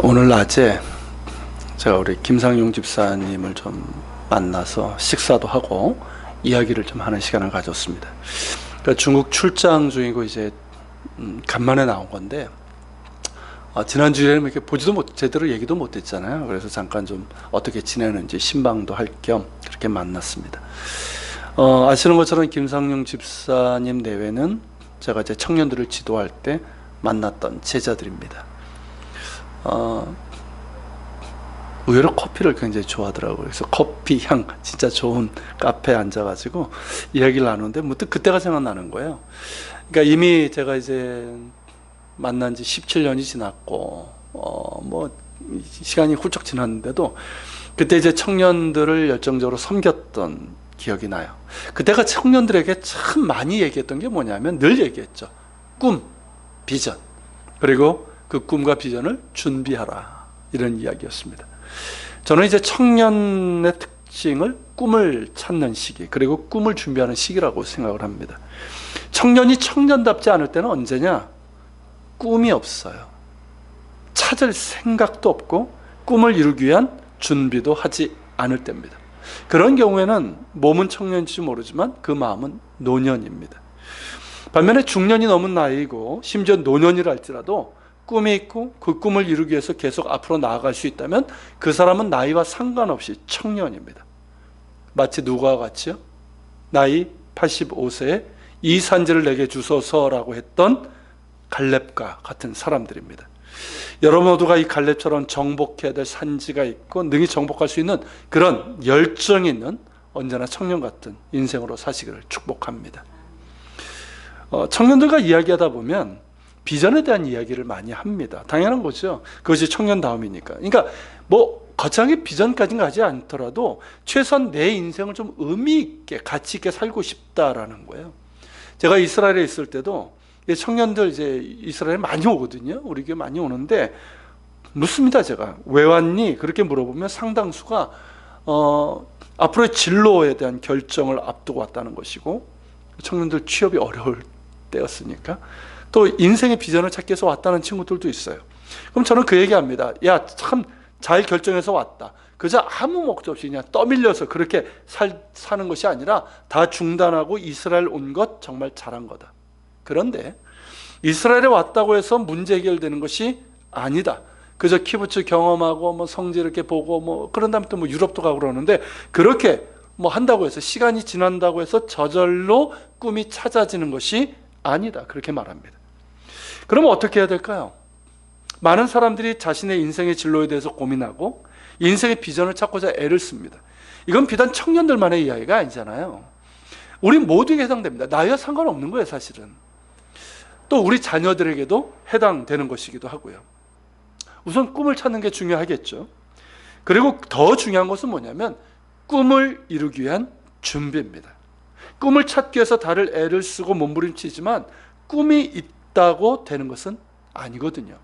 오늘 낮에 제가 우리 김상용 집사님을 좀 만나서 식사도 하고 이야기를 좀 하는 시간을 가졌습니다. 그러니까 중국 출장 중이고 이제 간만에 나온 건데 지난주에는 이렇게 제대로 얘기도 못 했잖아요. 그래서 잠깐 좀 어떻게 지내는지 신방도 할 겸 그렇게 만났습니다. 아시는 것처럼 김상용 집사님 내외는 제가 이제 청년들을 지도할 때 만났던 제자들입니다. 의외로 커피를 굉장히 좋아하더라고요. 그래서 커피 향 진짜 좋은 카페에 앉아가지고 이야기를 나누는데 문득 그때가 생각나는 거예요. 그러니까 이미 제가 이제 만난 지 17년이 지났고 뭐 시간이 훌쩍 지났는데도 그때 이제 청년들을 열정적으로 섬겼던 기억이 나요. 그때가 청년들에게 참 많이 얘기했던 게 뭐냐면 늘 얘기했죠. 꿈, 비전, 그리고 그 꿈과 비전을 준비하라, 이런 이야기였습니다. 저는 이제 청년의 특징을 꿈을 찾는 시기, 그리고 꿈을 준비하는 시기라고 생각을 합니다. 청년이 청년답지 않을 때는 언제냐? 꿈이 없어요. 찾을 생각도 없고 꿈을 이루기 위한 준비도 하지 않을 때입니다. 그런 경우에는 몸은 청년인지 모르지만 그 마음은 노년입니다. 반면에 중년이 넘은 나이이고 심지어 노년이라 할지라도 꿈이 있고 그 꿈을 이루기 위해서 계속 앞으로 나아갈 수 있다면 그 사람은 나이와 상관없이 청년입니다. 마치 누구와 같이요? 나이 85세에 이 산지를 내게 주소서라고 했던 갈렙과 같은 사람들입니다. 여러분 모두가 이 갈렙처럼 정복해야 될 산지가 있고 능히 정복할 수 있는 그런 열정이 있는 언제나 청년 같은 인생으로 사시기를 축복합니다. 청년들과 이야기하다 보면 비전에 대한 이야기를 많이 합니다. 당연한 거죠. 그것이 청년다움이니까. 그러니까 뭐 거창하게 비전까지는 가지 않더라도 최소한 내 인생을 좀 의미 있게 가치 있게 살고 싶다라는 거예요. 제가 이스라엘에 있을 때도 청년들 이제 이스라엘에 많이 오거든요. 우리 교회 많이 오는데 묻습니다. 제가 왜 왔니? 그렇게 물어보면 상당수가 앞으로의 진로에 대한 결정을 앞두고 왔다는 것이고, 청년들 취업이 어려울 때였으니까 또 인생의 비전을 찾기 위해서 왔다는 친구들도 있어요. 그럼 저는 그 얘기합니다. 야, 참 잘 결정해서 왔다. 그저 아무 목적 없이 그냥 떠밀려서 그렇게 사는 것이 아니라 다 중단하고 이스라엘 온 것 정말 잘한 거다. 그런데 이스라엘에 왔다고 해서 문제 해결되는 것이 아니다. 그저 키부츠 경험하고 뭐 성지 이렇게 보고 뭐 그런 다음에 또 뭐 유럽도 가고 그러는데 그렇게 뭐 한다고 해서 시간이 지난다고 해서 저절로 꿈이 찾아지는 것이 아니다. 그렇게 말합니다. 그러면 어떻게 해야 될까요? 많은 사람들이 자신의 인생의 진로에 대해서 고민하고 인생의 비전을 찾고자 애를 씁니다. 이건 비단 청년들만의 이야기가 아니잖아요. 우리 모두에게 해당됩니다. 나이와 상관없는 거예요, 사실은. 또 우리 자녀들에게도 해당되는 것이기도 하고요. 우선 꿈을 찾는 게 중요하겠죠. 그리고 더 중요한 것은 뭐냐면 꿈을 이루기 위한 준비입니다. 꿈을 찾기 위해서 다들 애를 쓰고 몸부림치지만 꿈이 있다고 되는 것은 아니거든요.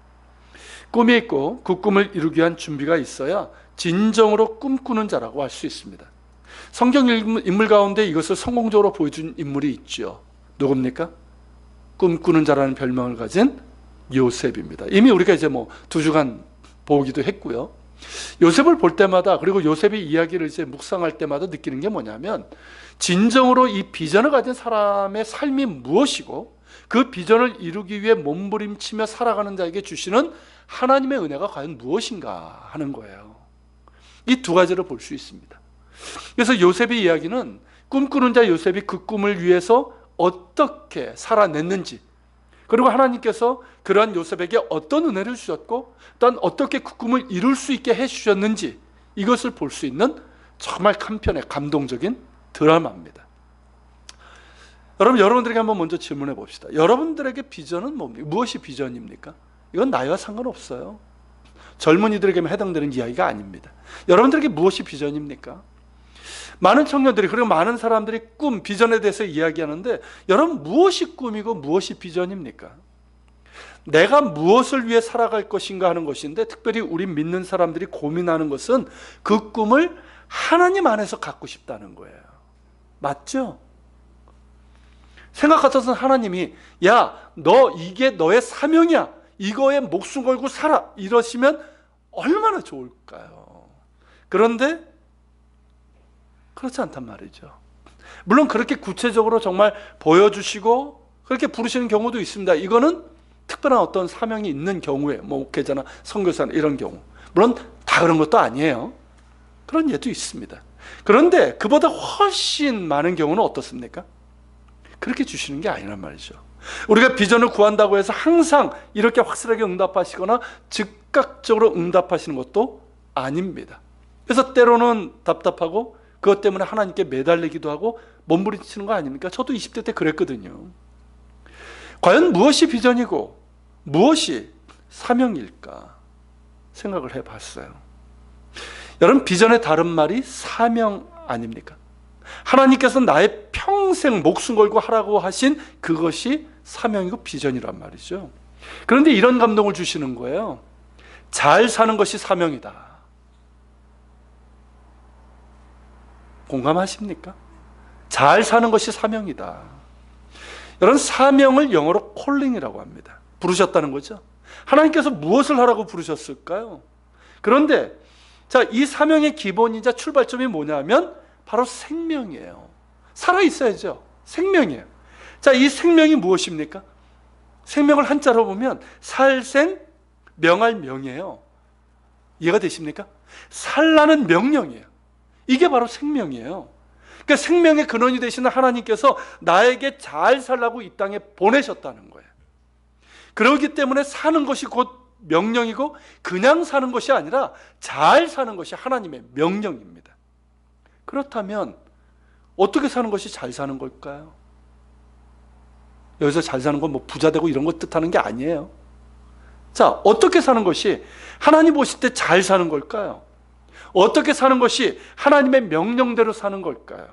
꿈이 있고 그 꿈을 이루기 위한 준비가 있어야 진정으로 꿈꾸는 자라고 할 수 있습니다. 성경 인물 가운데 이것을 성공적으로 보여준 인물이 있죠. 누굽니까? 꿈꾸는 자라는 별명을 가진 요셉입니다. 이미 우리가 이제 뭐 2주간 보기도 했고요. 요셉을 볼 때마다, 그리고 요셉의 이야기를 이제 묵상할 때마다 느끼는 게 뭐냐면 진정으로 이 비전을 가진 사람의 삶이 무엇이고 그 비전을 이루기 위해 몸부림치며 살아가는 자에게 주시는 하나님의 은혜가 과연 무엇인가 하는 거예요. 이 두 가지를 볼 수 있습니다. 그래서 요셉의 이야기는 꿈꾸는 자 요셉이 그 꿈을 위해서 어떻게 살아냈는지, 그리고 하나님께서 그러한 요셉에게 어떤 은혜를 주셨고 또한 어떻게 그 꿈을 이룰 수 있게 해주셨는지, 이것을 볼 수 있는 정말 한편의 감동적인 드라마입니다. 여러분들에게 한번 먼저 질문해 봅시다. 여러분들에게 비전은 뭡니까? 무엇이 비전입니까? 이건 나이와 상관없어요. 젊은이들에게만 해당되는 이야기가 아닙니다. 여러분들에게 무엇이 비전입니까? 많은 청년들이, 그리고 많은 사람들이 꿈, 비전에 대해서 이야기하는데 여러분 무엇이 꿈이고 무엇이 비전입니까? 내가 무엇을 위해 살아갈 것인가 하는 것인데, 특별히 우리 믿는 사람들이 고민하는 것은 그 꿈을 하나님 안에서 갖고 싶다는 거예요. 맞죠? 생각 같아서는 하나님이 야, 너 이게 너의 사명이야. 이거에 목숨 걸고 살아 이러시면 얼마나 좋을까요? 그런데 그렇지 않단 말이죠. 물론 그렇게 구체적으로 정말 보여주시고 그렇게 부르시는 경우도 있습니다. 이거는 특별한 어떤 사명이 있는 경우에 뭐 목회자나 선교사나 이런 경우, 물론 다 그런 것도 아니에요. 그런 예도 있습니다. 그런데 그보다 훨씬 많은 경우는 어떻습니까? 그렇게 주시는 게 아니란 말이죠. 우리가 비전을 구한다고 해서 항상 이렇게 확실하게 응답하시거나 즉각적으로 응답하시는 것도 아닙니다. 그래서 때로는 답답하고 그것 때문에 하나님께 매달리기도 하고 몸부림치는 거 아닙니까? 저도 20대 때 그랬거든요. 과연 무엇이 비전이고 무엇이 사명일까 생각을 해봤어요. 여러분, 비전의 다른 말이 사명 아닙니까? 하나님께서 나의 평생 목숨 걸고 하라고 하신 그것이 사명이고 비전이란 말이죠. 그런데 이런 감동을 주시는 거예요. 잘 사는 것이 사명이다. 공감하십니까? 잘 사는 것이 사명이다. 여러분, 사명을 영어로 콜링이라고 합니다. 부르셨다는 거죠. 하나님께서 무엇을 하라고 부르셨을까요? 그런데 자, 이 사명의 기본이자 출발점이 뭐냐면 바로 생명이에요. 살아있어야죠. 생명이에요. 자, 이 생명이 무엇입니까? 생명을 한자로 보면 살생 명할 명이에요. 이해가 되십니까? 살라는 명령이에요. 이게 바로 생명이에요. 그러니까 생명의 근원이 되시는 하나님께서 나에게 잘 살라고 이 땅에 보내셨다는 거예요. 그렇기 때문에 사는 것이 곧 명령이고 그냥 사는 것이 아니라 잘 사는 것이 하나님의 명령입니다. 그렇다면 어떻게 사는 것이 잘 사는 걸까요? 여기서 잘 사는 건 뭐 부자 되고 이런 거 뜻하는 게 아니에요. 자, 어떻게 사는 것이 하나님 보실 때 잘 사는 걸까요? 어떻게 사는 것이 하나님의 명령대로 사는 걸까요?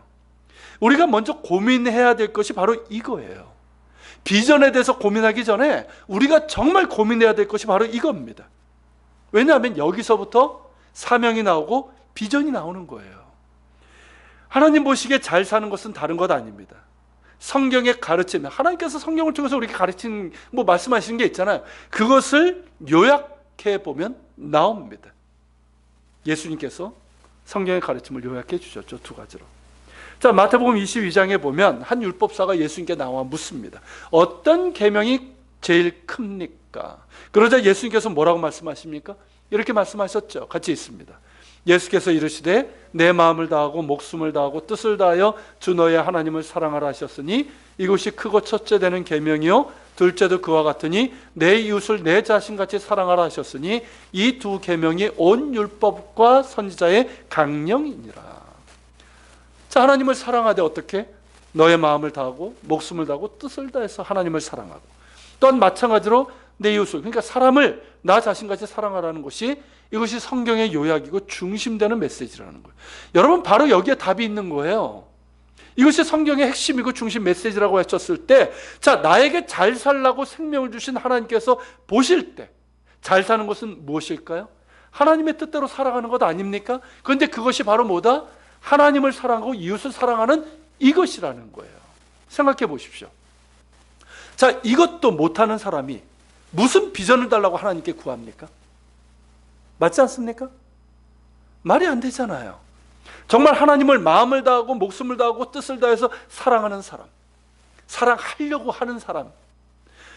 우리가 먼저 고민해야 될 것이 바로 이거예요. 비전에 대해서 고민하기 전에 우리가 정말 고민해야 될 것이 바로 이겁니다. 왜냐하면 여기서부터 사명이 나오고 비전이 나오는 거예요. 하나님 보시기에 잘 사는 것은 다른 것 아닙니다. 성경의 가르침, 하나님께서 성경을 통해서 우리에게 가르치는 말씀하시는 게 있잖아요. 그것을 요약해 보면 나옵니다. 예수님께서 성경의 가르침을 요약해 주셨죠. 두 가지로. 자, 마태복음 22장에 보면 한 율법사가 예수님께 나와 묻습니다. 어떤 계명이 제일 큽니까? 그러자 예수님께서 뭐라고 말씀하십니까? 이렇게 말씀하셨죠. 같이 있습니다. 예수께서 이르시되 내 마음을 다하고 목숨을 다하고 뜻을 다하여 주 너의 하나님을 사랑하라 하셨으니 이것이 크고 첫째 되는 계명이요 둘째도 그와 같으니 내 이웃을 내 자신같이 사랑하라 하셨으니 이 두 계명이 온 율법과 선지자의 강령이니라. 자, 하나님을 사랑하되 어떻게? 너의 마음을 다하고 목숨을 다하고 뜻을 다해서 하나님을 사랑하고, 또한 마찬가지로 내 이웃을, 그러니까 사람을 나 자신같이 사랑하라는 것이 이것이 성경의 요약이고 중심되는 메시지라는 거예요. 여러분, 바로 여기에 답이 있는 거예요. 이것이 성경의 핵심이고 중심 메시지라고 했었을 때, 자, 나에게 잘 살라고 생명을 주신 하나님께서 보실 때 잘 사는 것은 무엇일까요? 하나님의 뜻대로 살아가는 것 아닙니까? 그런데 그것이 바로 뭐다? 하나님을 사랑하고 이웃을 사랑하는 이것이라는 거예요. 생각해 보십시오. 자, 이것도 못하는 사람이 무슨 비전을 달라고 하나님께 구합니까? 맞지 않습니까? 말이 안 되잖아요. 정말 하나님을 마음을 다하고 목숨을 다하고 뜻을 다해서 사랑하는 사람, 사랑하려고 하는 사람,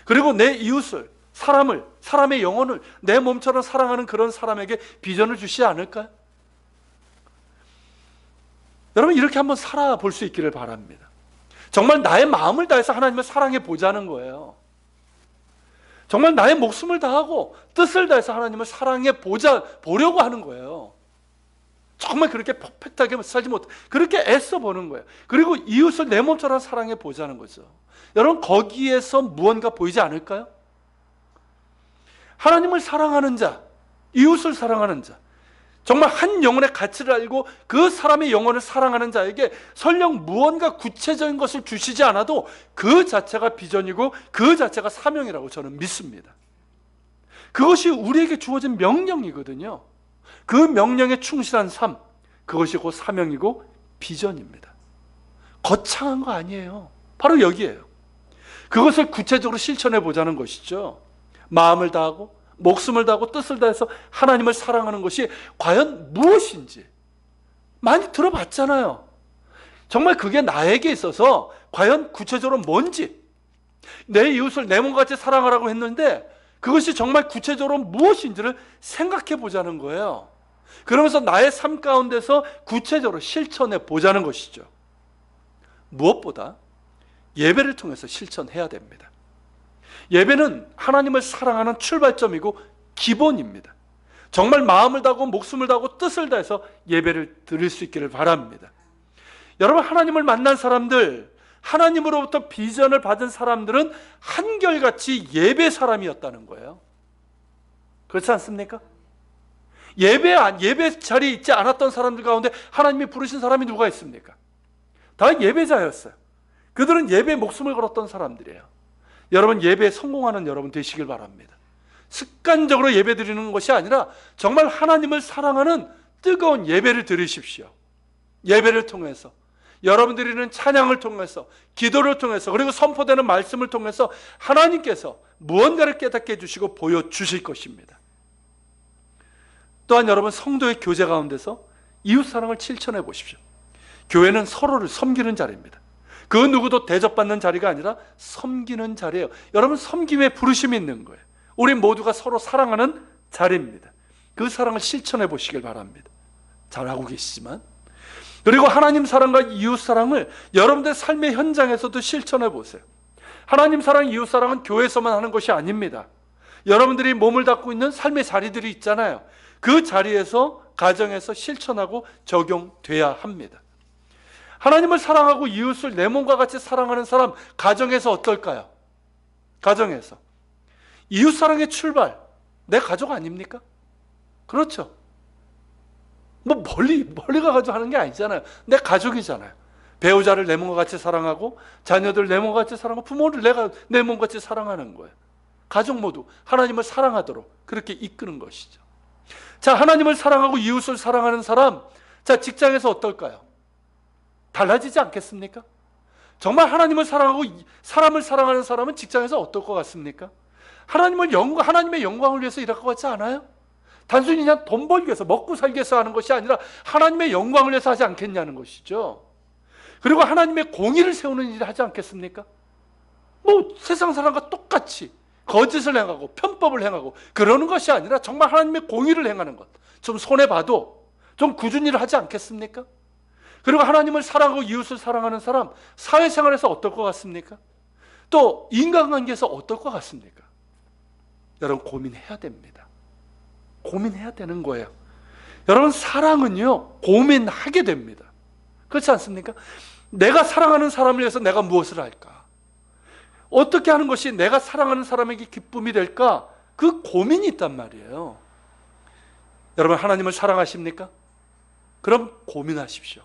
그리고 내 이웃을, 사람을, 사람의 영혼을 내 몸처럼 사랑하는 그런 사람에게 비전을 주시지 않을까요? 여러분, 이렇게 한번 살아볼 수 있기를 바랍니다. 정말 나의 마음을 다해서 하나님을 사랑해 보자는 거예요. 정말 나의 목숨을 다하고 뜻을 다해서 하나님을 사랑해 보려고 하는 거예요. 정말 그렇게 퍼펙트하게 살지 못, 그렇게 애써 보는 거예요. 그리고 이웃을 내 몸처럼 사랑해 보자는 거죠. 여러분, 거기에서 무언가 보이지 않을까요? 하나님을 사랑하는 자, 이웃을 사랑하는 자, 정말 한 영혼의 가치를 알고 그 사람의 영혼을 사랑하는 자에게 설령 무언가 구체적인 것을 주시지 않아도 그 자체가 비전이고 그 자체가 사명이라고 저는 믿습니다. 그것이 우리에게 주어진 명령이거든요. 그 명령에 충실한 삶, 그것이 곧 사명이고 비전입니다. 거창한 거 아니에요. 바로 여기에요. 그것을 구체적으로 실천해 보자는 것이죠. 마음을 다하고 목숨을 다하고 뜻을 다해서 하나님을 사랑하는 것이 과연 무엇인지 많이 들어봤잖아요. 정말 그게 나에게 있어서 과연 구체적으로 뭔지, 내 이웃을 내 몸같이 사랑하라고 했는데 그것이 정말 구체적으로 무엇인지를 생각해 보자는 거예요. 그러면서 나의 삶 가운데서 구체적으로 실천해 보자는 것이죠. 무엇보다 예배를 통해서 실천해야 됩니다. 예배는 하나님을 사랑하는 출발점이고 기본입니다. 정말 마음을 다하고 목숨을 다하고 뜻을 다해서 예배를 드릴 수 있기를 바랍니다. 여러분, 하나님을 만난 사람들, 하나님으로부터 비전을 받은 사람들은 한결같이 예배 사람이었다는 거예요. 그렇지 않습니까? 예배 자리에 있지 않았던 사람들 가운데 하나님이 부르신 사람이 누가 있습니까? 다 예배자였어요. 그들은 예배에 목숨을 걸었던 사람들이에요. 여러분, 예배에 성공하는 여러분 되시길 바랍니다. 습관적으로 예배 드리는 것이 아니라 정말 하나님을 사랑하는 뜨거운 예배를 드리십시오. 예배를 통해서, 여러분 드리는 찬양을 통해서, 기도를 통해서, 그리고 선포되는 말씀을 통해서 하나님께서 무언가를 깨닫게 해주시고 보여주실 것입니다. 또한 여러분, 성도의 교제 가운데서 이웃사랑을 실천해 보십시오. 교회는 서로를 섬기는 자리입니다. 그 누구도 대접받는 자리가 아니라 섬기는 자리예요. 여러분, 섬김의 부르심이 있는 거예요. 우리 모두가 서로 사랑하는 자리입니다. 그 사랑을 실천해 보시길 바랍니다. 잘하고 계시지만, 그리고 하나님 사랑과 이웃 사랑을 여러분들 삶의 현장에서도 실천해 보세요. 하나님 사랑, 이웃 사랑은 교회에서만 하는 것이 아닙니다. 여러분들이 몸을 닦고 있는 삶의 자리들이 있잖아요. 그 자리에서, 가정에서 실천하고 적용돼야 합니다. 하나님을 사랑하고 이웃을 내 몸과 같이 사랑하는 사람, 가정에서 어떨까요? 가정에서 이웃사랑의 출발, 내 가족 아닙니까? 그렇죠. 뭐 멀리 가가지고 하는 게 아니잖아요. 내 가족이잖아요. 배우자를 내 몸과 같이 사랑하고, 자녀들 내 몸과 같이 사랑하고, 부모를 내가 내 몸과 같이 사랑하는 거예요. 가족 모두 하나님을 사랑하도록 그렇게 이끄는 것이죠. 자, 하나님을 사랑하고 이웃을 사랑하는 사람, 자, 직장에서 어떨까요? 달라지지 않겠습니까? 정말 하나님을 사랑하고 사람을 사랑하는 사람은 직장에서 어떨 것 같습니까? 하나님의 영광을 위해서 일할 것 같지 않아요? 단순히 그냥 돈 벌기 위해서, 먹고 살기 위해서 하는 것이 아니라 하나님의 영광을 위해서 하지 않겠냐는 것이죠. 그리고 하나님의 공의를 세우는 일을 하지 않겠습니까? 뭐 세상 사람과 똑같이 거짓을 행하고 편법을 행하고 그러는 것이 아니라 정말 하나님의 공의를 행하는 것, 좀 손해봐도 좀 꾸준히 일을 하지 않겠습니까? 그리고 하나님을 사랑하고 이웃을 사랑하는 사람, 사회생활에서 어떨 것 같습니까? 또 인간관계에서 어떨 것 같습니까? 여러분, 고민해야 됩니다. 고민해야 되는 거예요. 여러분, 사랑은요, 고민하게 됩니다. 그렇지 않습니까? 내가 사랑하는 사람을 위해서 내가 무엇을 할까? 어떻게 하는 것이 내가 사랑하는 사람에게 기쁨이 될까? 그 고민이 있단 말이에요. 여러분, 하나님을 사랑하십니까? 그럼 고민하십시오.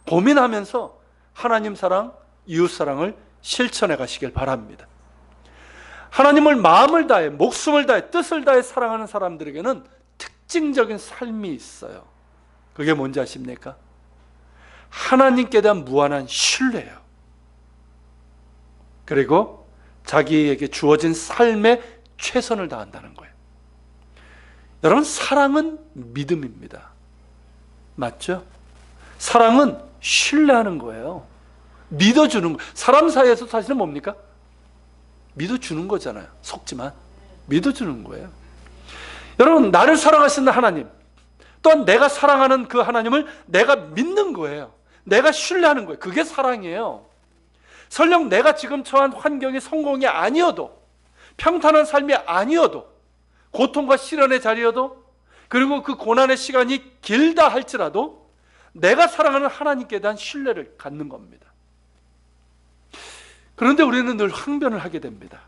고민하면서 하나님 사랑, 이웃 사랑을 실천해 가시길 바랍니다. 하나님을 마음을 다해, 목숨을 다해, 뜻을 다해 사랑하는 사람들에게는 특징적인 삶이 있어요. 그게 뭔지 아십니까? 하나님께 대한 무한한 신뢰예요. 그리고 자기에게 주어진 삶에 최선을 다한다는 거예요. 여러분, 사랑은 믿음입니다. 맞죠? 사랑은 신뢰하는 거예요. 믿어주는 거예요. 사람 사이에서 사실은 뭡니까? 믿어주는 거잖아요. 속지만 믿어주는 거예요. 여러분, 나를 사랑하시는 하나님, 또한 내가 사랑하는 그 하나님을 내가 믿는 거예요. 내가 신뢰하는 거예요. 그게 사랑이에요. 설령 내가 지금 처한 환경이 성공이 아니어도, 평탄한 삶이 아니어도, 고통과 시련의 자리여도, 그리고 그 고난의 시간이 길다 할지라도 내가 사랑하는 하나님께 대한 신뢰를 갖는 겁니다. 그런데 우리는 늘 항변을 하게 됩니다.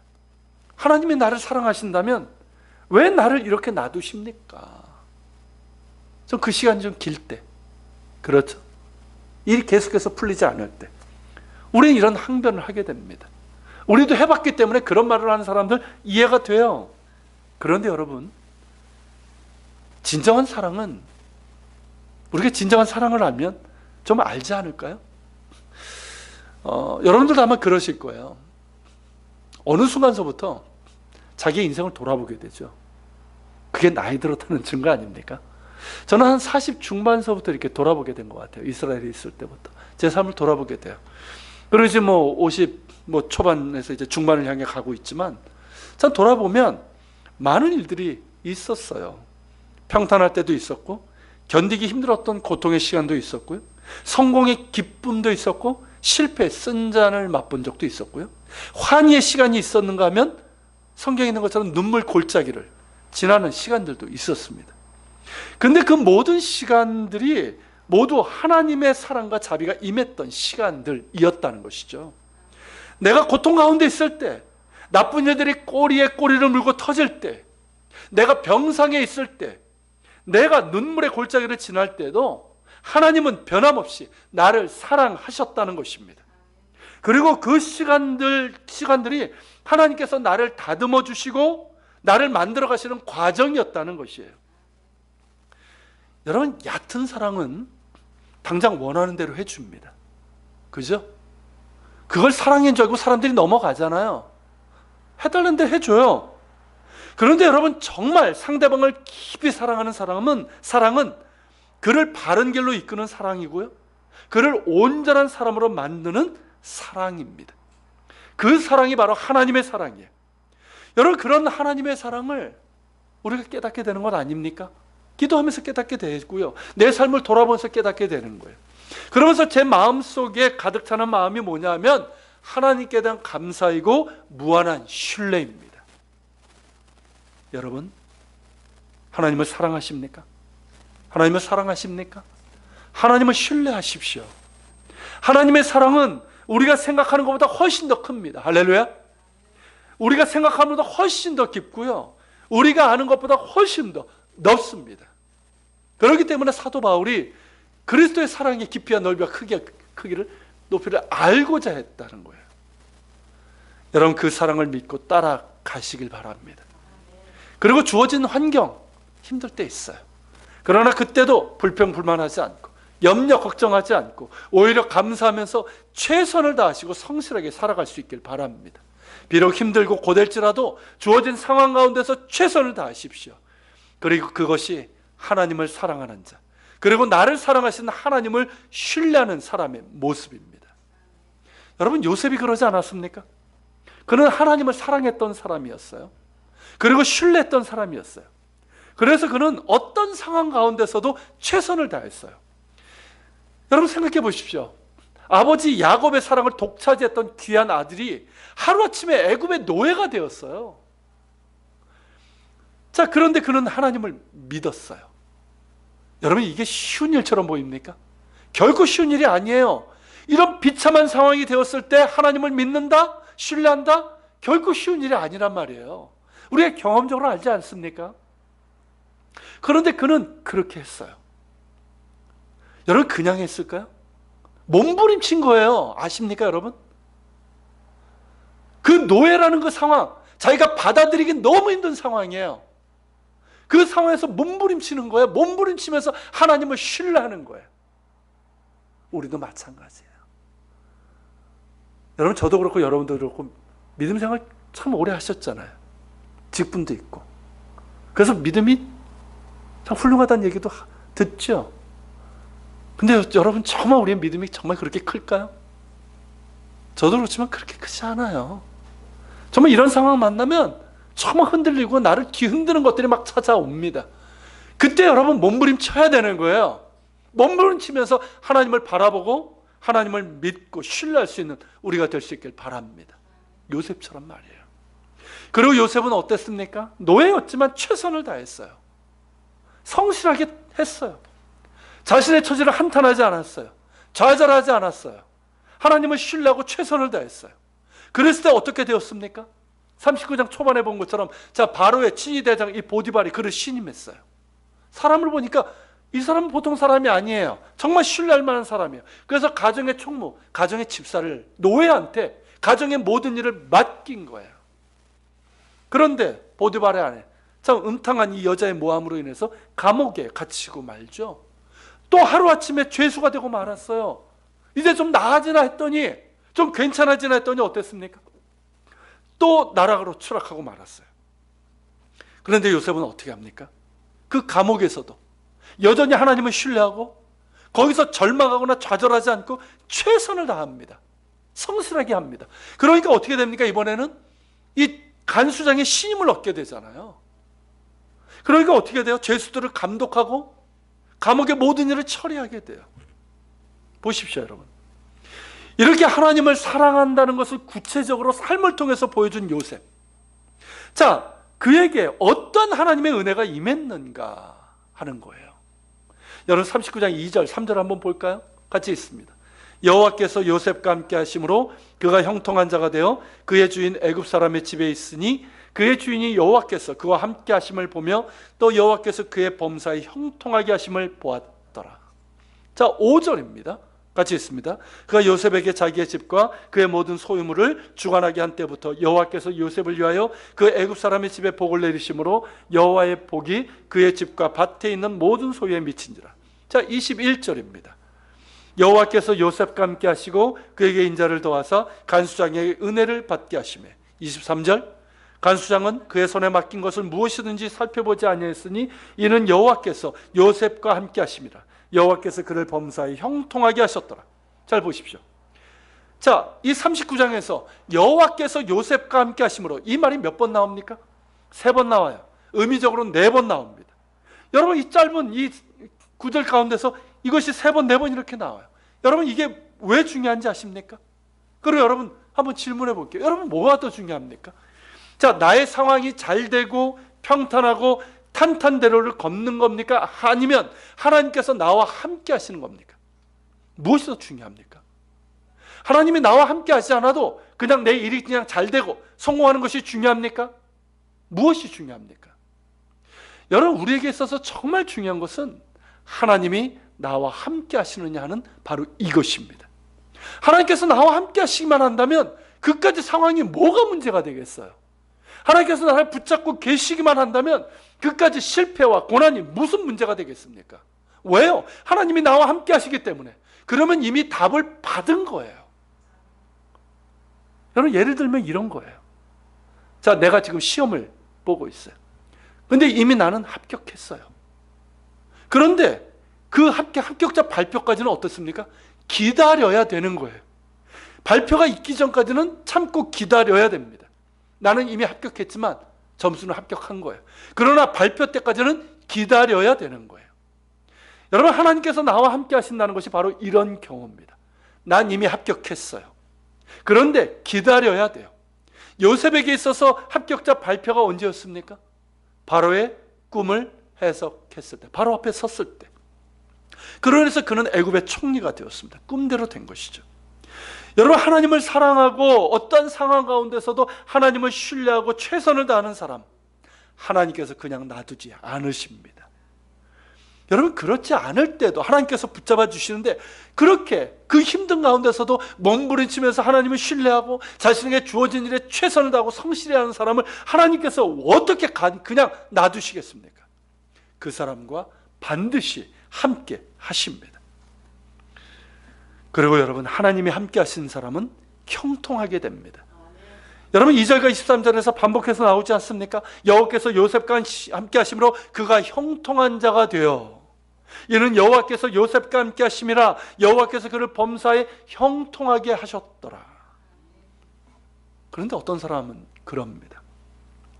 하나님이 나를 사랑하신다면 왜 나를 이렇게 놔두십니까? 좀 그 시간이 좀 길 때, 그렇죠? 일이 계속해서 풀리지 않을 때 우리는 이런 항변을 하게 됩니다. 우리도 해봤기 때문에 그런 말을 하는 사람들 이해가 돼요. 그런데 여러분, 진정한 사랑은, 우리가 진정한 사랑을 알면 좀 알지 않을까요? 여러분들도 아마 그러실 거예요. 어느 순간서부터 자기의 인생을 돌아보게 되죠. 그게 나이 들었다는 증거 아닙니까? 저는 한 40 중반서부터 이렇게 돌아보게 된 것 같아요. 이스라엘에 있을 때부터 제 삶을 돌아보게 돼요. 그리고 이제 50 초반에서 이제 중반을 향해 가고 있지만, 참 돌아보면 많은 일들이 있었어요. 평탄할 때도 있었고, 견디기 힘들었던 고통의 시간도 있었고요, 성공의 기쁨도 있었고, 실패 쓴 잔을 맛본 적도 있었고요, 환희의 시간이 있었는가 하면 성경에 있는 것처럼 눈물 골짜기를 지나는 시간들도 있었습니다. 근데 그 모든 시간들이 모두 하나님의 사랑과 자비가 임했던 시간들이었다는 것이죠. 내가 고통 가운데 있을 때, 나쁜 일들이 꼬리에 꼬리를 물고 터질 때, 내가 병상에 있을 때, 내가 눈물의 골짜기를 지날 때도 하나님은 변함없이 나를 사랑하셨다는 것입니다. 그리고 그 시간들이 하나님께서 나를 다듬어 주시고 나를 만들어 가시는 과정이었다는 것이에요. 여러분, 얕은 사랑은 당장 원하는 대로 해줍니다. 그죠? 그걸 사랑인 줄 알고 사람들이 넘어가잖아요. 해달라는 대로 해줘요. 그런데 여러분, 정말 상대방을 깊이 사랑하는 사랑은 그를 바른 길로 이끄는 사랑이고요, 그를 온전한 사람으로 만드는 사랑입니다. 그 사랑이 바로 하나님의 사랑이에요. 여러분, 그런 하나님의 사랑을 우리가 깨닫게 되는 것 아닙니까? 기도하면서 깨닫게 되고요, 내 삶을 돌아보면서 깨닫게 되는 거예요. 그러면서 제 마음속에 가득 차는 마음이 뭐냐면 하나님께 대한 감사이고 무한한 신뢰입니다. 여러분, 하나님을 사랑하십니까? 하나님을 사랑하십니까? 하나님을 신뢰하십시오. 하나님의 사랑은 우리가 생각하는 것보다 훨씬 더 큽니다. 할렐루야. 우리가 생각하는 것보다 훨씬 더 깊고요, 우리가 아는 것보다 훨씬 더 넓습니다. 그렇기 때문에 사도 바울이 그리스도의 사랑의 깊이와 넓이와 크기를 높이를 알고자 했다는 거예요. 여러분, 그 사랑을 믿고 따라가시길 바랍니다. 그리고 주어진 환경 힘들 때 있어요. 그러나 그때도 불평불만하지 않고 염려 걱정하지 않고 오히려 감사하면서 최선을 다하시고 성실하게 살아갈 수 있길 바랍니다. 비록 힘들고 고될지라도 주어진 상황 가운데서 최선을 다하십시오. 그리고 그것이 하나님을 사랑하는 자, 그리고 나를 사랑하시는 하나님을 신뢰하는 사람의 모습입니다. 여러분, 요셉이 그러지 않았습니까? 그는 하나님을 사랑했던 사람이었어요. 그리고 신뢰했던 사람이었어요. 그래서 그는 어떤 상황 가운데서도 최선을 다했어요. 여러분, 생각해 보십시오. 아버지 야곱의 사랑을 독차지했던 귀한 아들이 하루아침에 애굽의 노예가 되었어요. 자, 그런데 그는 하나님을 믿었어요. 여러분, 이게 쉬운 일처럼 보입니까? 결코 쉬운 일이 아니에요. 이런 비참한 상황이 되었을 때 하나님을 믿는다? 신뢰한다? 결코 쉬운 일이 아니란 말이에요. 우리가 경험적으로 알지 않습니까? 그런데 그는 그렇게 했어요. 여러분, 그냥 했을까요? 몸부림친 거예요. 아십니까, 여러분? 그 노예라는 그 상황, 자기가 받아들이기 너무 힘든 상황이에요. 그 상황에서 몸부림치는 거예요. 몸부림치면서 하나님을 신뢰하는 거예요. 우리도 마찬가지예요. 여러분, 저도 그렇고 여러분도 그렇고 믿음 생활 참 오래 하셨잖아요. 직분도 있고. 그래서 믿음이 참 훌륭하다는 얘기도 듣죠. 근데 여러분, 정말 우리의 믿음이 정말 그렇게 클까요? 저도 그렇지만 그렇게 크지 않아요. 정말 이런 상황 만나면 정말 흔들리고 나를 뒤흔드는 것들이 막 찾아옵니다. 그때 여러분, 몸부림쳐야 되는 거예요. 몸부림치면서 하나님을 바라보고 하나님을 믿고 신뢰할 수 있는 우리가 될 수 있길 바랍니다. 요셉처럼 말이에요. 그리고 요셉은 어땠습니까? 노예였지만 최선을 다했어요. 성실하게 했어요. 자신의 처지를 한탄하지 않았어요. 좌절하지 않았어요. 하나님을 신뢰하고 최선을 다했어요. 그랬을 때 어떻게 되었습니까? 39장 초반에 본 것처럼, 자, 바로의 친위대장 이 보디발이 그를 신임했어요. 사람을 보니까 이 사람은 보통 사람이 아니에요. 정말 신뢰할 만한 사람이에요. 그래서 가정의 총무, 가정의 집사를 노예한테 가정의 모든 일을 맡긴 거예요. 그런데 보디발의 아내, 참 음탕한 이 여자의 모함으로 인해서 감옥에 갇히고 말죠. 또 하루아침에 죄수가 되고 말았어요. 이제 좀 나아지나 했더니, 좀 괜찮아지나 했더니 어땠습니까? 또 나락으로 추락하고 말았어요. 그런데 요셉은 어떻게 합니까? 그 감옥에서도 여전히 하나님을 신뢰하고 거기서 절망하거나 좌절하지 않고 최선을 다합니다. 성실하게 합니다. 그러니까 어떻게 됩니까? 이번에는 이 간수장의 신임을 얻게 되잖아요. 그러니까 어떻게 돼요? 죄수들을 감독하고 감옥의 모든 일을 처리하게 돼요. 보십시오, 여러분. 이렇게 하나님을 사랑한다는 것을 구체적으로 삶을 통해서 보여준 요셉. 자, 그에게 어떤 하나님의 은혜가 임했는가 하는 거예요. 여러분 39장 2절 3절 한번 볼까요? 같이 있습니다. 여호와께서 요셉과 함께 하심으로 그가 형통한 자가 되어 그의 주인 애굽 사람의 집에 있으니 그의 주인이 여호와께서 그와 함께 하심을 보며 또 여호와께서 그의 범사에 형통하게 하심을 보았더라. 자, 5절입니다. 같이 있습니다. 그가 요셉에게 자기의 집과 그의 모든 소유물을 주관하게 한 때부터 여호와께서 요셉을 위하여 그 애굽 사람의 집에 복을 내리심으로 여호와의 복이 그의 집과 밭에 있는 모든 소유에 미친지라. 자, 21절입니다. 여호와께서 요셉과 함께 하시고 그에게 인자를 더하사 간수장의 은혜를 받게 하시매. 23절. 간수장은 그의 손에 맡긴 것을 무엇이든지 살펴보지 아니하였으니 이는 여호와께서 요셉과 함께 하심이라. 여호와께서 그를 범사에 형통하게 하셨더라. 잘 보십시오. 자, 이 39장에서 여호와께서 요셉과 함께 하심으로 이 말이 몇 번 나옵니까? 3번 나와요. 의미적으로는 4번 나옵니다. 여러분 이 짧은 이 구절 가운데서 이것이 3번, 4번 이렇게 나와요. 여러분 이게 왜 중요한지 아십니까? 그리고 여러분 한번 질문해 볼게요. 여러분 뭐가 더 중요합니까? 자, 나의 상황이 잘 되고 평탄하고 탄탄대로를 걷는 겁니까? 아니면 하나님께서 나와 함께 하시는 겁니까? 무엇이 더 중요합니까? 하나님이 나와 함께 하지 않아도 그냥 내 일이 그냥 잘 되고 성공하는 것이 중요합니까? 무엇이 중요합니까? 여러분 우리에게 있어서 정말 중요한 것은 하나님이 나와 함께 하시느냐 하는 바로 이것입니다. 하나님께서 나와 함께 하시기만 한다면 그까지 상황이 뭐가 문제가 되겠어요? 하나님께서 나를 붙잡고 계시기만 한다면 그까지 실패와 고난이 무슨 문제가 되겠습니까? 왜요? 하나님이 나와 함께 하시기 때문에. 그러면 이미 답을 받은 거예요. 여러분 예를 들면 이런 거예요. 자, 내가 지금 시험을 보고 있어요. 근데 이미 나는 합격했어요. 그런데 그 합격자 발표까지는 어떻습니까? 기다려야 되는 거예요. 발표가 있기 전까지는 참고 기다려야 됩니다. 나는 이미 합격했지만 점수는 합격한 거예요. 그러나 발표 때까지는 기다려야 되는 거예요. 여러분 하나님께서 나와 함께 하신다는 것이 바로 이런 경우입니다. 난 이미 합격했어요. 그런데 기다려야 돼요. 요셉에게 있어서 합격자 발표가 언제였습니까? 바로의 꿈을 해석했을 때, 바로 앞에 섰을 때. 그러면서 그는 애굽의 총리가 되었습니다. 꿈대로 된 것이죠. 여러분 하나님을 사랑하고 어떤 상황 가운데서도 하나님을 신뢰하고 최선을 다하는 사람, 하나님께서 그냥 놔두지 않으십니다. 여러분 그렇지 않을 때도 하나님께서 붙잡아 주시는데 그렇게 그 힘든 가운데서도 몸부림치면서 하나님을 신뢰하고 자신에게 주어진 일에 최선을 다하고 성실히 하는 사람을 하나님께서 어떻게 그냥 놔두시겠습니까? 그 사람과 반드시 함께 하십니다. 그리고 여러분 하나님이 함께 하시는 사람은 형통하게 됩니다. 여러분 2절과 23절에서 반복해서 나오지 않습니까? 여호와께서 요셉과 함께 하심으로 그가 형통한 자가 되어 이는 여호와께서 요셉과 함께 하심이라 여호와께서 그를 범사에 형통하게 하셨더라. 그런데 어떤 사람은 그럽니다.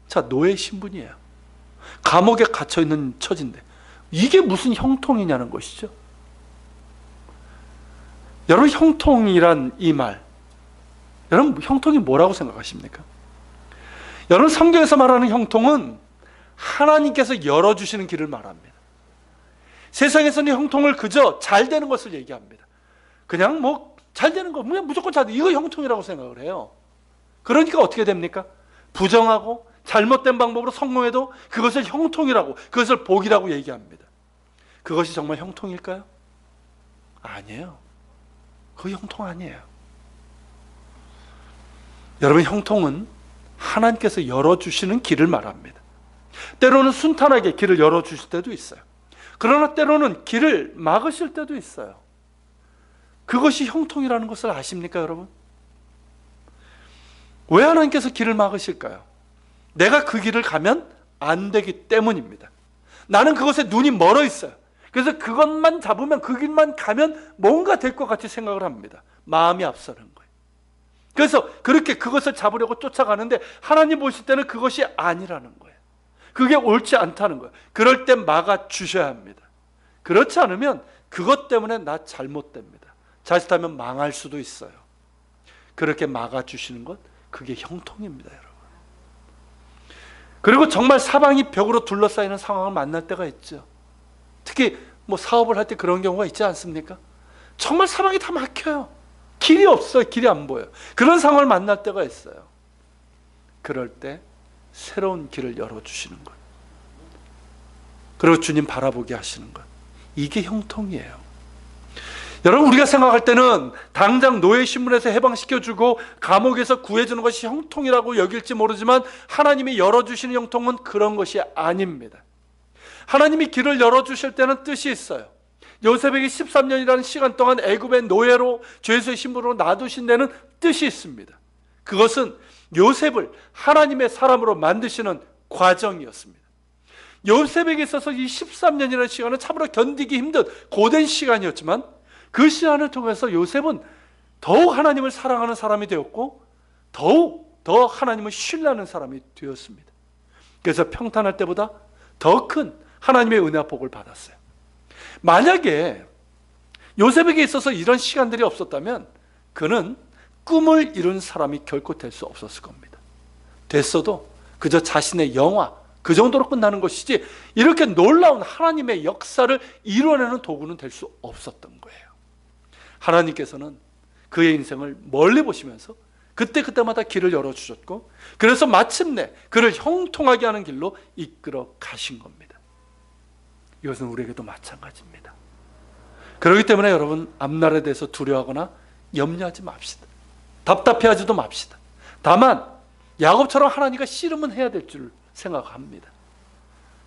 자, 노예 신분이에요. 감옥에 갇혀있는 처지인데 이게 무슨 형통이냐는 것이죠. 여러분 형통이란 이 말, 여러분 형통이 뭐라고 생각하십니까? 여러분 성경에서 말하는 형통은 하나님께서 열어주시는 길을 말합니다. 세상에서는 형통을 그저 잘 되는 것을 얘기합니다. 그냥 뭐 잘 되는 거 그냥 무조건 잘 돼, 이거 형통이라고 생각을 해요. 그러니까 어떻게 됩니까? 부정하고 잘못된 방법으로 성공해도 그것을 형통이라고, 그것을 복이라고 얘기합니다. 그것이 정말 형통일까요? 아니에요. 그 형통 아니에요. 여러분 형통은 하나님께서 열어주시는 길을 말합니다. 때로는 순탄하게 길을 열어주실 때도 있어요. 그러나 때로는 길을 막으실 때도 있어요. 그것이 형통이라는 것을 아십니까 여러분? 왜 하나님께서 길을 막으실까요? 내가 그 길을 가면 안 되기 때문입니다. 나는 그것에 눈이 멀어 있어요. 그래서 그것만 잡으면, 그 길만 가면 뭔가 될 것 같이 생각을 합니다. 마음이 앞서는 거예요. 그래서 그렇게 그것을 잡으려고 쫓아가는데 하나님 보실 때는 그것이 아니라는 거예요. 그게 옳지 않다는 거예요. 그럴 때 막아주셔야 합니다. 그렇지 않으면 그것 때문에 나 잘못됩니다. 자칫하면 망할 수도 있어요. 그렇게 막아주시는 것, 그게 형통입니다, 여러분. 그리고 정말 사방이 벽으로 둘러싸이는 상황을 만날 때가 있죠. 특히 뭐 사업을 할 때 그런 경우가 있지 않습니까? 정말 사방이 다 막혀요. 길이 없어요. 길이 안 보여요. 그런 상황을 만날 때가 있어요. 그럴 때 새로운 길을 열어주시는 것, 그리고 주님 바라보게 하시는 것, 이게 형통이에요. 여러분, 우리가 생각할 때는 당장 노예 신분에서 해방시켜주고 감옥에서 구해주는 것이 형통이라고 여길지 모르지만 하나님이 열어주시는 형통은 그런 것이 아닙니다. 하나님이 길을 열어주실 때는 뜻이 있어요. 요셉에게 13년이라는 시간 동안 애굽의 노예로 죄수의 신분으로 놔두신 데는 뜻이 있습니다. 그것은 요셉을 하나님의 사람으로 만드시는 과정이었습니다. 요셉에게 있어서 이 13년이라는 시간은 참으로 견디기 힘든 고된 시간이었지만 그 시간을 통해서 요셉은 더욱 하나님을 사랑하는 사람이 되었고 더욱 더 하나님을 신뢰하는 사람이 되었습니다. 그래서 평탄할 때보다 더 큰 하나님의 은혜와 복을 받았어요. 만약에 요셉에게 있어서 이런 시간들이 없었다면 그는 꿈을 이룬 사람이 결코 될 수 없었을 겁니다. 됐어도 그저 자신의 영화, 그 정도로 끝나는 것이지 이렇게 놀라운 하나님의 역사를 이뤄내는 도구는 될 수 없었던 거예요. 하나님께서는 그의 인생을 멀리 보시면서 그때마다 길을 열어주셨고, 그래서 마침내 그를 형통하게 하는 길로 이끌어 가신 겁니다. 이것은 우리에게도 마찬가지입니다. 그렇기 때문에 여러분, 앞날에 대해서 두려워하거나 염려하지 맙시다. 답답해하지도 맙시다. 다만 야곱처럼 하나님과 씨름은 해야 될 줄 생각합니다.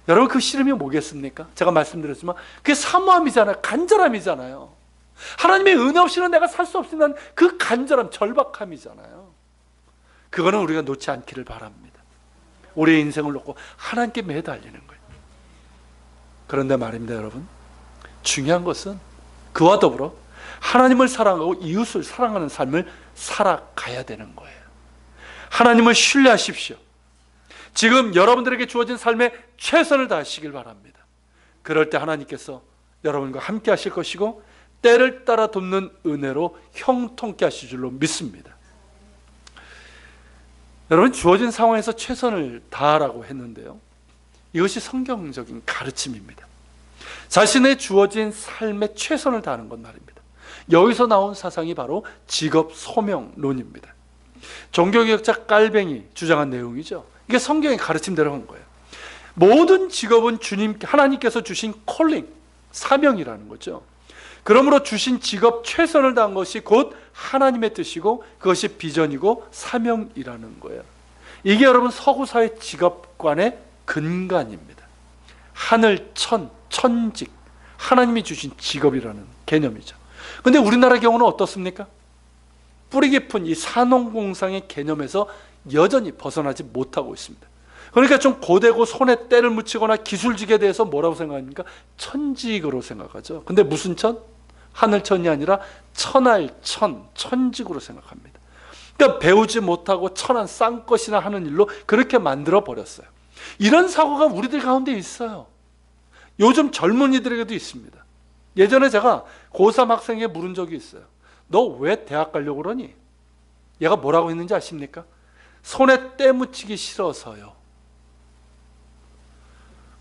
여러분, 그 씨름이 뭐겠습니까? 제가 말씀드렸지만 그게 사모함이잖아요. 간절함이잖아요. 하나님의 은혜 없이는 내가 살 수 없는 그 간절함, 절박함이잖아요. 그거는 우리가 놓지 않기를 바랍니다. 우리의 인생을 놓고 하나님께 매달리는 거예요. 그런데 말입니다, 여러분, 중요한 것은 그와 더불어 하나님을 사랑하고 이웃을 사랑하는 삶을 살아가야 되는 거예요. 하나님을 신뢰하십시오. 지금 여러분들에게 주어진 삶에 최선을 다하시길 바랍니다. 그럴 때 하나님께서 여러분과 함께 하실 것이고 때를 따라 돕는 은혜로 형통케 하실 줄로 믿습니다. 여러분, 주어진 상황에서 최선을 다하라고 했는데요, 이것이 성경적인 가르침입니다. 자신의 주어진 삶에 최선을 다하는 것 말입니다. 여기서 나온 사상이 바로 직업 소명론입니다. 종교개혁자 깔뱅이 주장한 내용이죠. 이게 성경의 가르침대로 한 거예요. 모든 직업은 하나님께서 주신 콜링, 사명이라는 거죠. 그러므로 주신 직업 최선을 다한 것이 곧 하나님의 뜻이고 그것이 비전이고 사명이라는 거예요. 이게 여러분 서구사회 직업관의 근간입니다. 하늘, 천직, 하나님이 주신 직업이라는 개념이죠. 그런데 우리나라 경우는 어떻습니까? 뿌리 깊은 이 산업공상의 개념에서 여전히 벗어나지 못하고 있습니다. 그러니까 좀 고되고 손에 때를 묻히거나 기술직에 대해서 뭐라고 생각합니까? 천직으로 생각하죠. 근데 무슨 천? 하늘천이 아니라 천할천, 천직으로 생각합니다. 그러니까 배우지 못하고 천한 쌍것이나 하는 일로 그렇게 만들어 버렸어요. 이런 사고가 우리들 가운데 있어요. 요즘 젊은이들에게도 있습니다. 예전에 제가 고3 학생에게 물은 적이 있어요. 너 왜 대학 가려고 그러니? 얘가 뭐라고 했는지 아십니까? 손에 때 묻히기 싫어서요.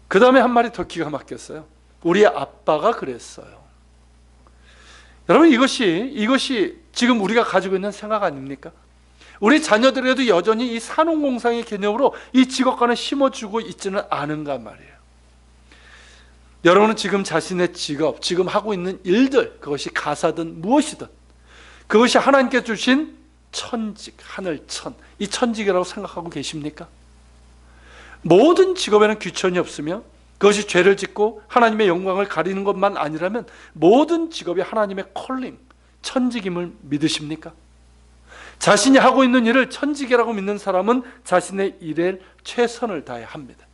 그 다음에 한 말이 더 기가 막혔어요. 우리 아빠가 그랬어요. 여러분, 이것이 지금 우리가 가지고 있는 생각 아닙니까? 우리 자녀들에도 여전히 이 산업공상의 개념으로 이 직업관을 심어주고 있지는 않은가 말이에요. 여러분은 지금 자신의 직업, 지금 하고 있는 일들, 그것이 가사든 무엇이든 그것이 하나님께 주신 천직, 하늘천, 이 천직이라고 생각하고 계십니까? 모든 직업에는 귀천이 없으며 그것이 죄를 짓고 하나님의 영광을 가리는 것만 아니라면 모든 직업이 하나님의 콜링, 천직임을 믿으십니까? 자신이 하고 있는 일을 천직이라고 믿는 사람은 자신의 일에 최선을 다해야 합니다.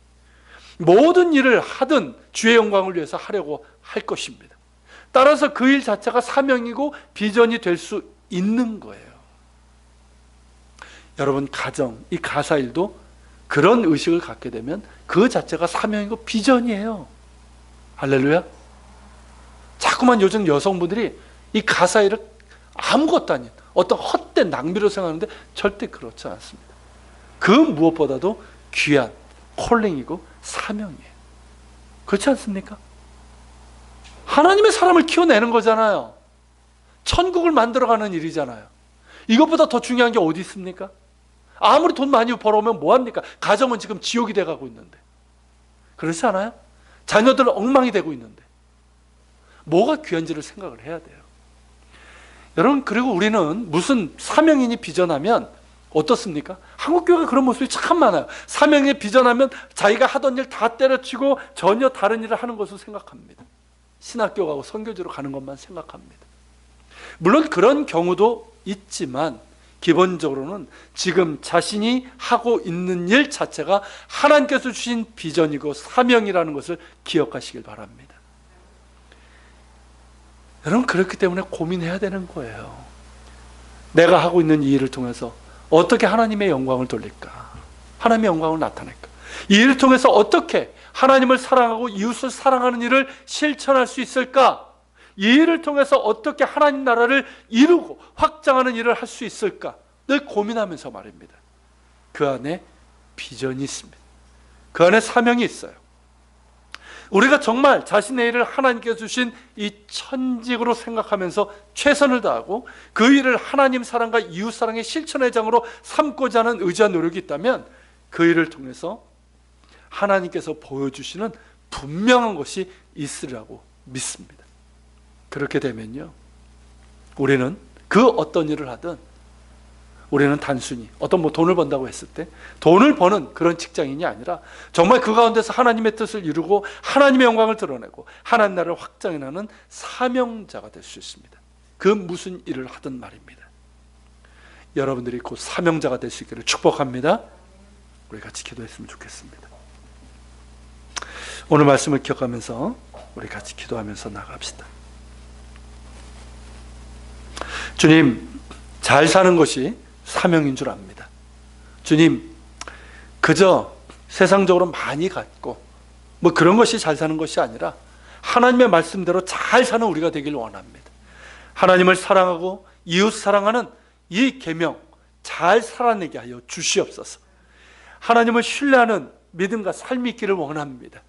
모든 일을 하든 주의 영광을 위해서 하려고 할 것입니다. 따라서 그 일 자체가 사명이고 비전이 될 수 있는 거예요. 여러분, 가정, 이 가사일도 그런 의식을 갖게 되면 그 자체가 사명이고 비전이에요. 할렐루야. 자꾸만 요즘 여성분들이 이 가사일을 아무것도 아닌 어떤 헛된 낭비로 생각하는데 절대 그렇지 않습니다. 그 무엇보다도 귀한 콜링이고 사명이에요. 그렇지 않습니까? 하나님의 사람을 키워내는 거잖아요. 천국을 만들어가는 일이잖아요. 이것보다 더 중요한 게 어디 있습니까? 아무리 돈 많이 벌어오면 뭐합니까? 가정은 지금 지옥이 돼가고 있는데. 그렇지 않아요? 자녀들은 엉망이 되고 있는데. 뭐가 귀한지를 생각을 해야 돼요. 여러분, 그리고 우리는 무슨 사명이니 비전하면 어떻습니까? 한국교회가 그런 모습이 참 많아요. 사명에 비전하면 자기가 하던 일 다 때려치고 전혀 다른 일을 하는 것을 생각합니다. 신학교 가고 선교지로 가는 것만 생각합니다. 물론 그런 경우도 있지만 기본적으로는 지금 자신이 하고 있는 일 자체가 하나님께서 주신 비전이고 사명이라는 것을 기억하시길 바랍니다. 여러분, 그렇기 때문에 고민해야 되는 거예요. 내가 하고 있는 이 일을 통해서 어떻게 하나님의 영광을 돌릴까? 하나님의 영광을 나타낼까? 이 일을 통해서 어떻게 하나님을 사랑하고 이웃을 사랑하는 일을 실천할 수 있을까? 이 일을 통해서 어떻게 하나님 나라를 이루고 확장하는 일을 할 수 있을까? 늘 고민하면서 말입니다. 그 안에 비전이 있습니다. 그 안에 사명이 있어요. 우리가 정말 자신의 일을 하나님께서 주신 이 천직으로 생각하면서 최선을 다하고 그 일을 하나님 사랑과 이웃 사랑의 실천의 장으로 삼고자 하는 의지와 노력이 있다면 그 일을 통해서 하나님께서 보여주시는 분명한 것이 있으리라고 믿습니다. 그렇게 되면요, 우리는 그 어떤 일을 하든 우리는 단순히 어떤 돈을 번다고 했을 때 돈을 버는 그런 직장인이 아니라 정말 그 가운데서 하나님의 뜻을 이루고 하나님의 영광을 드러내고 하나님 나라를 확장해나가는 사명자가 될 수 있습니다. 그 무슨 일을 하든 말입니다. 여러분들이 곧 사명자가 될 수 있기를 축복합니다. 우리 같이 기도했으면 좋겠습니다. 오늘 말씀을 기억하면서 우리 같이 기도하면서 나갑시다. 주님, 잘 사는 것이 사명인 줄 압니다. 주님, 그저 세상적으로 많이 갖고 뭐 그런 것이 잘 사는 것이 아니라 하나님의 말씀대로 잘 사는 우리가 되길 원합니다. 하나님을 사랑하고 이웃 사랑하는 이 계명 잘 살아내게 하여 주시옵소서. 하나님을 신뢰하는 믿음과 삶이 있기를 원합니다.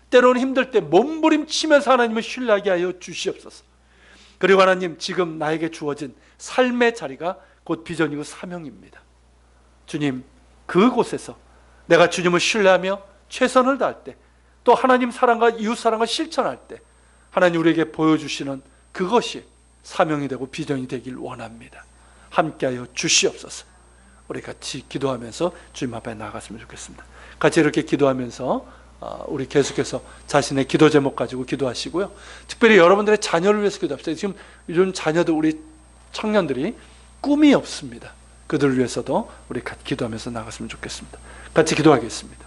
때로는 힘들 때 몸부림치면서 하나님을 신뢰하게 하여 주시옵소서. 그리고 하나님, 지금 나에게 주어진 삶의 자리가 곧 비전이고 사명입니다. 주님, 그곳에서 내가 주님을 신뢰하며 최선을 다할 때, 또 하나님 사랑과 이웃 사랑을 실천할 때 하나님 우리에게 보여주시는 그것이 사명이 되고 비전이 되길 원합니다. 함께하여 주시옵소서. 우리 같이 기도하면서 주님 앞에 나아갔으면 좋겠습니다. 같이 이렇게 기도하면서 우리 계속해서 자신의 기도 제목 가지고 기도하시고요. 특별히 여러분들의 자녀를 위해서 기도합시다. 지금 요즘 자녀들, 우리 청년들이 꿈이 없습니다. 그들을 위해서도 우리 같이 기도하면서 나갔으면 좋겠습니다. 같이 기도하겠습니다.